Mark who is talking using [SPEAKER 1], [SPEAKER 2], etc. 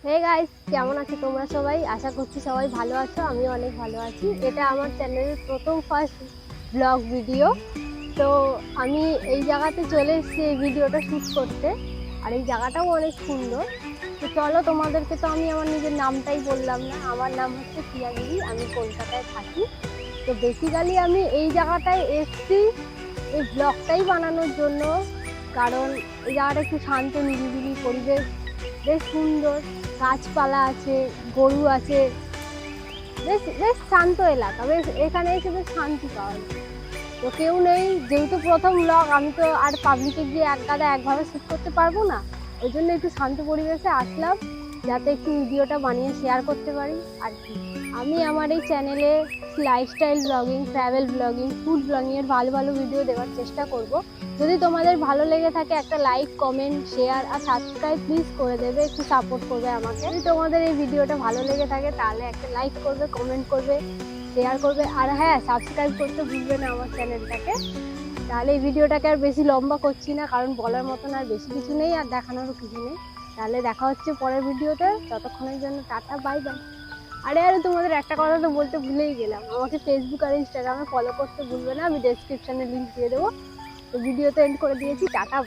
[SPEAKER 1] Hey guys, কেমন আছো তোমরা সবাই? আশা করছি সবাই ভালো আছো। আমি অনেক ভালো আছি। এটা আমার চ্যানেলের প্রথম ফার্স্ট ব্লগ ভিডিও। তো আমি এই জায়গাতে চলে এসেছি এই ভিডিওটা শ্যুট করতে। আর এই জায়গাটাও অনেক সুন্দর। তো চলো, তোমাদেরকে তো আমি আমার নিজের নামটাই বললাম না। আমার নাম হচ্ছে প্রিয়াগিরি, আমি কলকাতায় থাকি। তো বেসিক্যালি আমি এই জায়গাটায় এসেছি এই ব্লগটাই বানানোর জন্য। কারণ এই জায়গাটা একটু শান্ত নিরিবিলি পরিবেশ, বেশ সুন্দর। গাছপালা আছে, গরু আছে, বেশ বেশ শান্ত এলাকা। বেশ এখানে এসে বেশ শান্তি পাওয়া যায়। তো কেউ নেই, যেহেতু প্রথম ব্লগ, আমি তো আর পাবলিকে গিয়ে এক গাদা একভাবে শ্যুট করতে পারবো না। ওই জন্য একটু শান্ত পরিবেশে আসলাম, যাতে একটু ভিডিওটা বানিয়ে শেয়ার করতে পারি আর কি। আমি আমার এই চ্যানেলে lifestyle blogging, travel blogging, food ব্লগিংয়ের ভালো ভালো ভিডিও দেওয়ার চেষ্টা করব। যদি তোমাদের ভালো লেগে থাকে, একটা লাইক, কমেন্ট, শেয়ার আর সাবস্ক্রাইব প্লিজ করে দেবে, একটু সাপোর্ট করবে আমাকে। যদি তোমাদের এই ভিডিওটা ভালো লেগে থাকে তাহলে একটা লাইক করবে, কমেন্ট করবে, শেয়ার করবে, আর হ্যাঁ, সাবস্ক্রাইব করতে ভুলবে না আমার চ্যানেলটাকে। তাহলে এই ভিডিওটাকে আর বেশি লম্বা করছি না, কারণ বলার মতন আর বেশি কিছু নেই আর দেখানোরও কিছু নেই। তাহলে দেখা হচ্ছে পরের ভিডিওতে। ততক্ষণের জন্য টাটা, বাই বাই। আরে তোমাদের একটা কথা তো বলতে ভুলেই গেলাম, আমাকে ফেসবুক আর ইনস্টাগ্রামে ফলো করতে ভুলবে না। আমি ডেসক্রিপশনে লিঙ্ক দিয়ে দেবো। তো ভিডিও তো এন্ড করে দিয়েছি, টাটা।